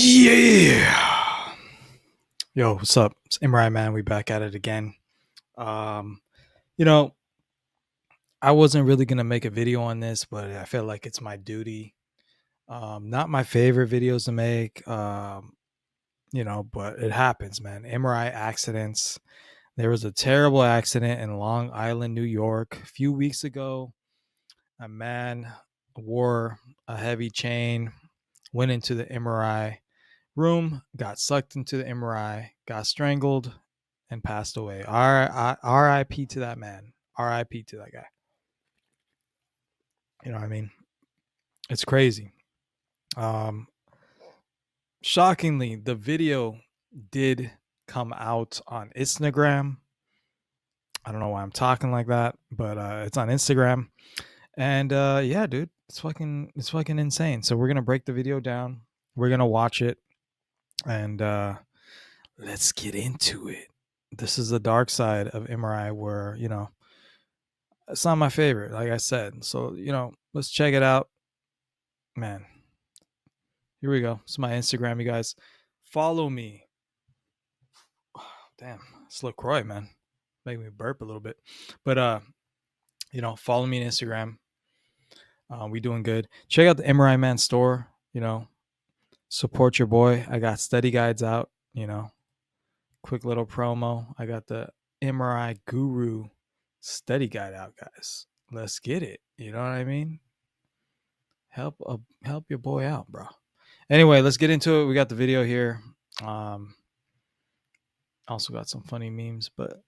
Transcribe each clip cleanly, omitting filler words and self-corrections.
Yeah. Yo, what's up? It's MRI Man. We back at it again. Um, you know, I wasn't really gonna make a video on this, but I feel like it's my duty. Not my favorite videos to make. But it happens, man. MRI accidents. There was a terrible accident in Long Island, New York, a few weeks ago. A man wore a heavy chain, went into the MRI room, got sucked into the MRI, got strangled, and passed away. R.I.P. to that man. R.I.P. to that guy. You know what I mean? It's crazy. Um, Shockingly, the video did come out on Instagram. I don't know why I'm talking like that, but it's on Instagram. And yeah, dude, it's fucking insane. So we're gonna break the video down. We're gonna watch it, and let's get into it. This is the dark side of MRI, where it's not my favorite, like I said. So let's check it out, man. Here we go. It's my Instagram, you guys. Follow me. Damn, it's LaCroix, man. Make me burp a little bit, but follow me on Instagram. We doing good. Check out the MRI Man store. Support your boy. I got study guides out. Quick little promo. I got the MRI Guru study guide out, guys. Let's get it. You know what I mean? Help your boy out, bro. Anyway, let's get into it. We got the video here. Also got some funny memes, but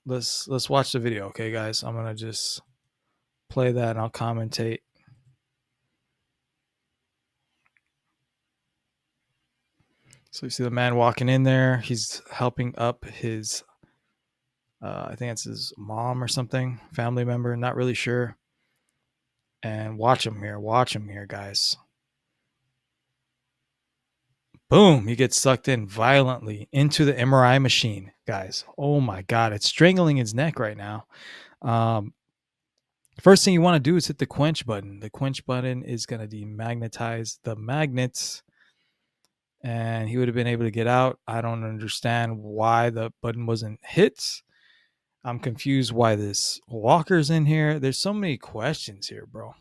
let's watch the video, okay, guys? I'm gonna just play that and I'll commentate. So you see the man walking in there. He's helping up his, I think it's his mom or something, family member. Not really sure. And watch him here, guys. Boom, he gets sucked in violently into the MRI machine, guys. Oh my God, it's strangling his neck right now. First thing you want to do is hit the quench button. The quench button is going to demagnetize the magnets, and he would have been able to get out. I don't understand why the button wasn't hit. I'm confused why this walker's in here. There's so many questions here, bro.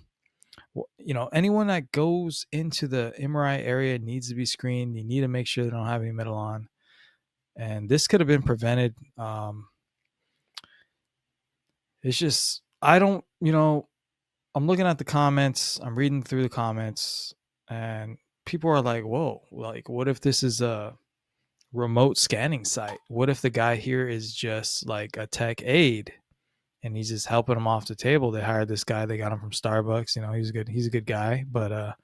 Anyone that goes into the MRI area needs to be screened. You need to make sure they don't have any metal on. And this could have been prevented. It's just, I don't, I'm looking at the comments, I'm reading through the comments, and people are like, whoa, like, what if this is a remote scanning site? What if the guy here is just like a tech aide and he's just helping them off the table? They hired this guy, they got him from Starbucks. He's a good guy, but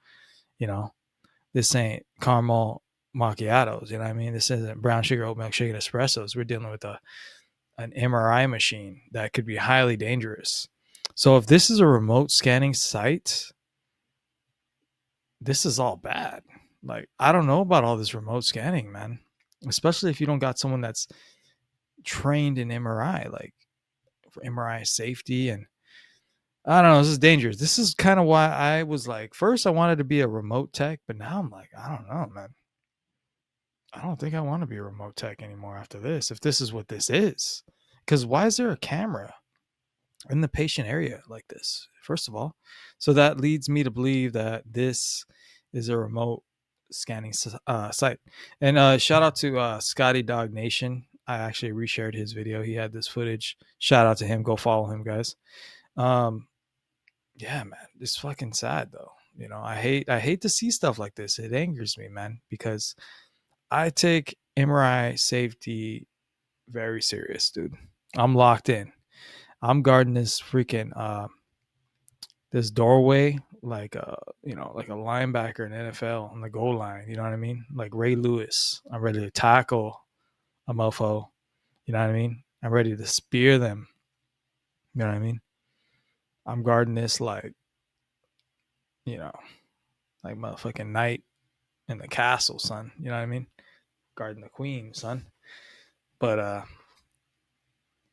this ain't caramel macchiatos. You know what I mean? This isn't brown sugar oat milk shaken espressos. We're dealing with an MRI machine that could be highly dangerous. So if this is a remote scanning site, this is all bad. Like, I don't know about all this remote scanning, man. Especially if you don't got someone that's trained in MRI, like for MRI safety. And I don't know, this is dangerous. This is kind of why I was like, first I wanted to be a remote tech, but now I'm like, I don't know, man. I don't think I want to be a remote tech anymore after this, if this is what this is. Because why is there a camera in the patient area like this, first of all? So that leads me to believe that this is a remote scanning site. And shout out to Scotty Dog Nation. I actually reshared his video. He had this footage. Shout out to him. Go follow him, guys. Yeah, man, it's fucking sad though. I hate to see stuff like this. It angers me, man, because I take MRI safety very serious, dude. I'm locked in. I'm guarding this freaking this doorway like like a linebacker in NFL on the goal line. You know what I mean? Like Ray Lewis. I'm ready to tackle a mofo. You know what I mean? I'm ready to spear them. You know what I mean? I'm guarding this you know, like motherfucking knight in the castle, son. You know what I mean? Guarding the queen, son. But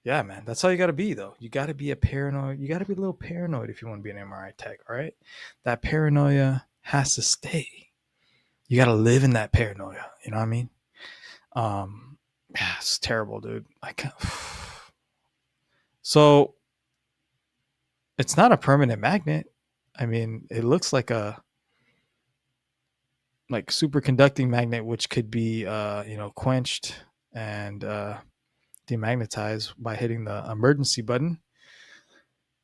yeah, man, that's how you got to be, though. You got to be a paranoid. You got to be a little paranoid if you want to be an MRI tech, all right? That paranoia has to stay. You got to live in that paranoia. You know what I mean? Yeah, it's terrible, dude. I can't. So it's not a permanent magnet. I mean, it looks like a superconducting magnet, which could be quenched and demagnetized by hitting the emergency button.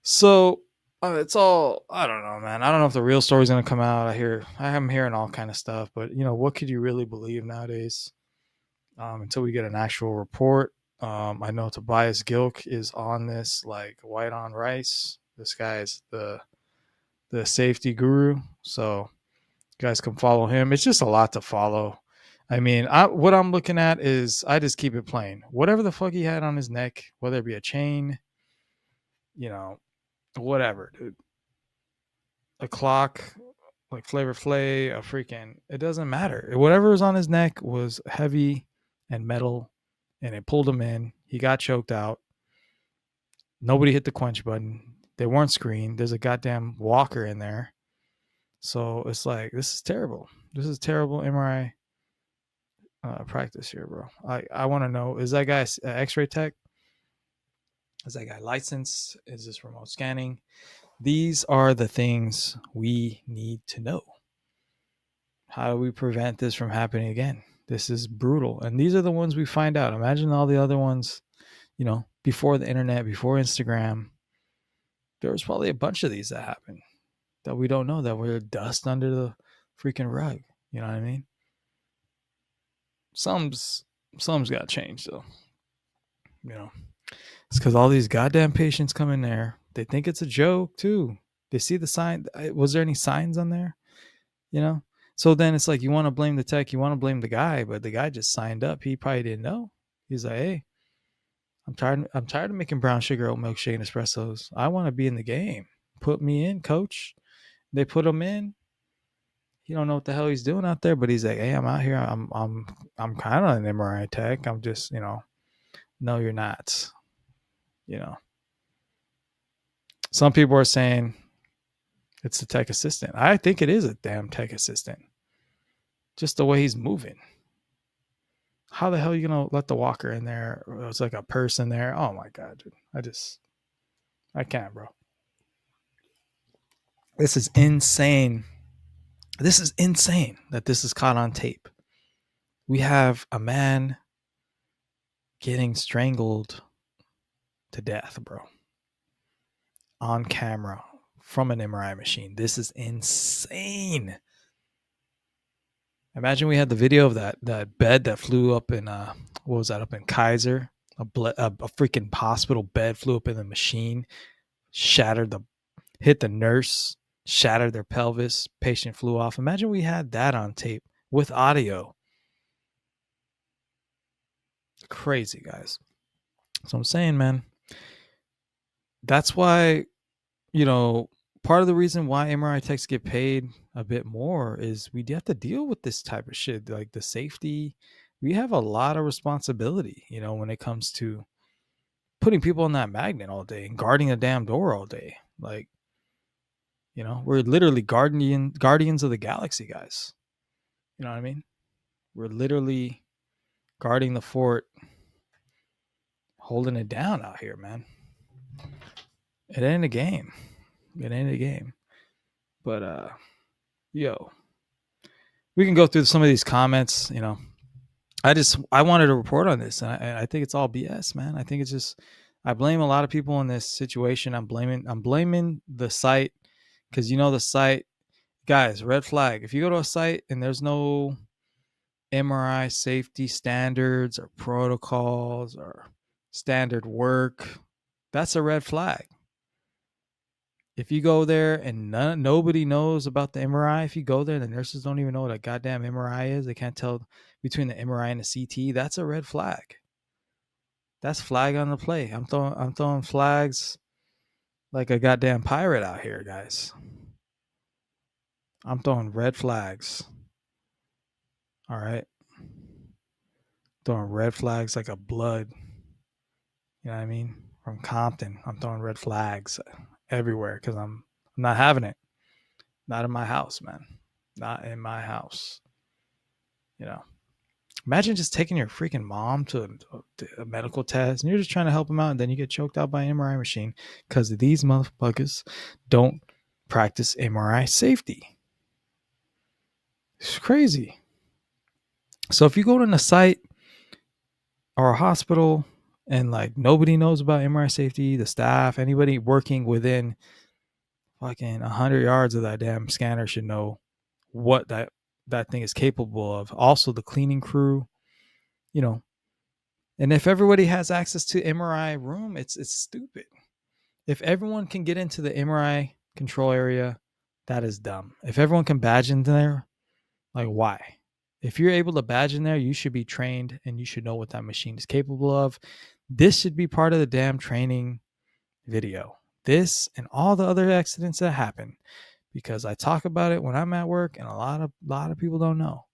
So it's all, I don't know, man. I don't know if the real story's gonna come out. I'm hearing all kind of stuff, but what could you really believe nowadays? Until we get an actual report. I know Tobias Gilk is on this like white on rice. This guy is the safety guru, so you guys can follow him. It's just a lot to follow. I mean, what I'm looking at is I just keep it plain. Whatever the fuck he had on his neck, whether it be a chain, you know, whatever, dude, a clock, like Flavor Flay, a freaking, it doesn't matter. Whatever was on his neck was heavy and metal, and it pulled him in. He got choked out. Nobody hit the quench button. They weren't screened. There's a goddamn walker in there. So it's like, this is terrible. This is terrible MRI practice here, bro. I want to know, is that guy X-ray tech? Is that guy licensed? Is this remote scanning? These are the things we need to know. How do we prevent this from happening again? This is brutal. And these are the ones we find out. Imagine all the other ones, before the internet, before Instagram. There was probably a bunch of these that happened that we don't know, that were dust under the freaking rug. You know what I mean? Some's got to change, though. It's because all these goddamn patients come in there. They think it's a joke, too. They see the sign. Was there any signs on there? You know? So then it's like, you want to blame the tech, you want to blame the guy, but the guy just signed up. He probably didn't know. He's like, hey, I'm tired of making brown sugar oat milkshake and espressos. I want to be in the game. Put me in, coach. They put him in. He don't know what the hell he's doing out there, but he's like, hey, I'm out here. I'm kind of an MRI tech. I'm just, no, you're not. Some people are saying it's a tech assistant. I think it is a damn tech assistant. Just the way he's moving. How the hell are you gonna let the walker in there? It's like a person there. Oh my god, dude. I can't, bro. This is insane. This is insane that this is caught on tape. We have a man getting strangled to death, bro. On camera from an MRI machine. This is insane. Imagine we had the video of that bed that flew up in what was that, up in Kaiser? A freaking hospital bed flew up in the machine, hit the nurse, shattered their pelvis. Patient flew off. Imagine we had that on tape with audio. Crazy, guys. So I'm saying, man, that's why, part of the reason why MRI techs get paid a bit more is we have to deal with this type of shit, like the safety. We have a lot of responsibility, when it comes to putting people on that magnet all day and guarding a damn door all day. Like, we're literally guardians of the galaxy, guys. You know what I mean? We're literally guarding the fort, holding it down out here, man. It ain't a game. But yo, we can go through some of these comments. I wanted to report on this, and I think it's all BS, man. I think it's just, I blame a lot of people in this situation. I'm blaming the site, because the site, guys, red flag. If you go to a site and there's no MRI safety standards or protocols or standard work, that's a red flag. If you go there and nobody knows about the MRI, if you go there and the nurses don't even know what a goddamn MRI is, they can't tell between the MRI and the CT, that's a red flag. That's flag on the play. I'm throwing flags like a goddamn pirate out here, guys. I'm throwing red flags. All right. Throwing red flags like a blood. You know what I mean? From Compton. I'm throwing red flags everywhere because I'm not having it. Not in my house, man. Not in my house. You know, imagine just taking your freaking mom to a medical test and you're just trying to help them out and then you get choked out by an MRI machine because these motherfuckers don't practice MRI safety. It's crazy. So if you go to a site or a hospital and like nobody knows about MRI safety, the staff, anybody working within fucking 100 yards of that damn scanner should know what that thing is capable of. Also, the cleaning crew, you know, and if everybody has access to MRI room, it's stupid. If everyone can get into the MRI control area, that is dumb. If everyone can badge in there, like why? If you're able to badge in there, you should be trained and you should know what that machine is capable of. This should be part of the damn training video. This and all the other accidents that happen, because I talk about it when I'm at work, and a lot of people don't know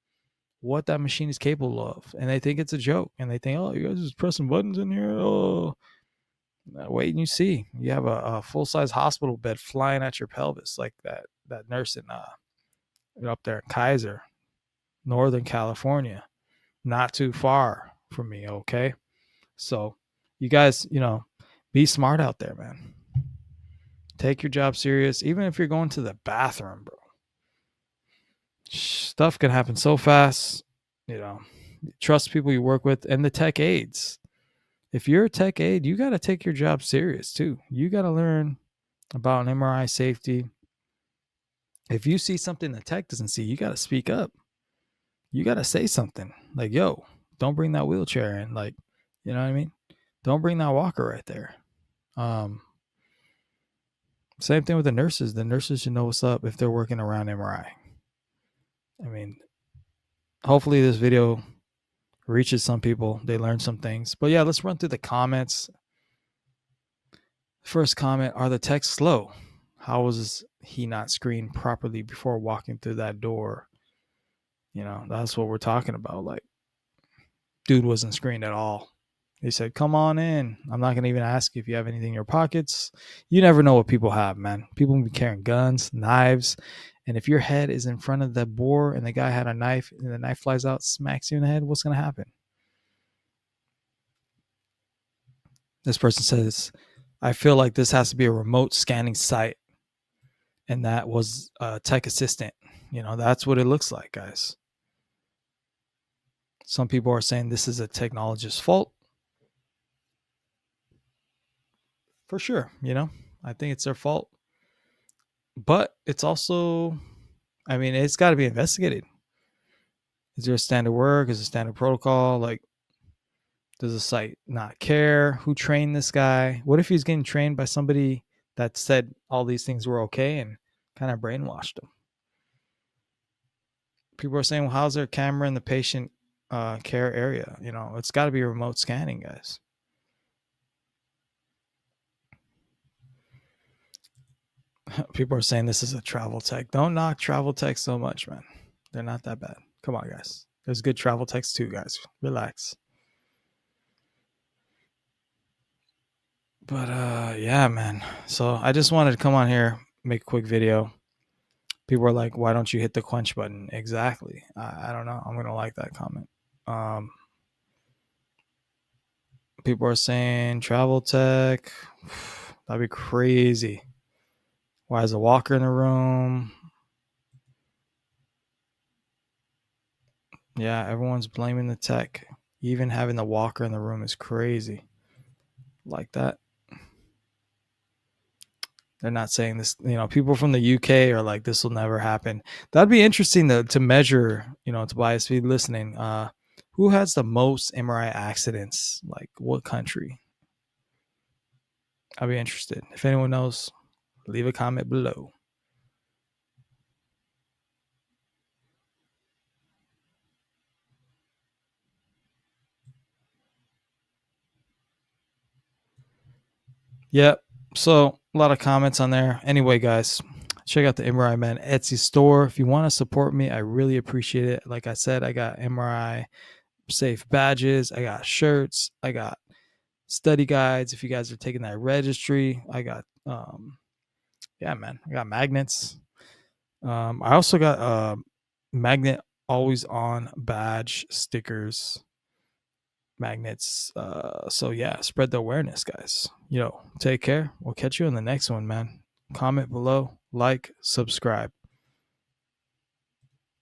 what that machine is capable of, and they think it's a joke, and they think, oh, you guys just pressing buttons in here. Oh, wait and you see, you have a full size hospital bed flying at your pelvis, like that nurse in up there in Kaiser, Northern California, not too far from me. Okay, so you guys, be smart out there, man. Take your job serious, even if you're going to the bathroom, bro. Stuff can happen so fast. Trust people you work with and the tech aides. If you're a tech aide, you got to take your job serious too. You got to learn about an MRI safety. If you see something the tech doesn't see, you got to speak up. You got to say something like, yo, don't bring that wheelchair in. Like, you know what I mean? Don't bring that walker right there. Same thing with the nurses. The nurses should know what's up if they're working around MRI. I mean, hopefully this video reaches some people. They learn some things. But yeah, let's run through the comments. First comment, are the techs slow? How was he not screened properly before walking through that door? That's what we're talking about. Like, dude wasn't screened at all. He said, come on in. I'm not going to even ask you if you have anything in your pockets. You never know what people have, man. People be carrying guns, knives. And if your head is in front of the bore and the guy had a knife and the knife flies out, smacks you in the head, what's going to happen? This person says, I feel like this has to be a remote scanning site. And that was a tech assistant. That's what it looks like, guys. Some people are saying this is a technologist's fault. For sure, I think it's their fault. But it's also, it's got to be investigated. Is there a standard work? Is there a standard protocol? Like, does the site not care who trained this guy? What if he's getting trained by somebody that said all these things were okay and kind of brainwashed him? People are saying, well, how's there a camera in the patient care area? It's got to be remote scanning, guys. People are saying this is a travel tech. Don't knock travel tech so much, man. They're not that bad. Come on, guys. There's good travel techs too, guys. Relax. But yeah, man. So I just wanted to come on here, make a quick video. People are like, why don't you hit the quench button? Exactly. I don't know. I'm gonna like that comment. People are saying travel tech. That'd be crazy. Why is a walker in the room? Yeah, everyone's blaming the tech. Even having the walker in the room is crazy. Like that. They're not saying this. People from the UK are like, this will never happen. That'd be interesting to measure, to bias feed listening. Who has the most MRI accidents? Like what country? I'd be interested. If anyone knows, leave a comment below. Yep. So a lot of comments on there. Anyway, guys, check out the MRI Man Etsy store. If you want to support me, I really appreciate it. Like I said, I got MRI safe badges. I got shirts. I got study guides. If you guys are taking that registry, I got, yeah, man, I got magnets. I also got a magnet always on badge, stickers, magnets. So yeah, spread the awareness, guys. Take care. We'll catch you in the next one, man. Comment below, like, subscribe.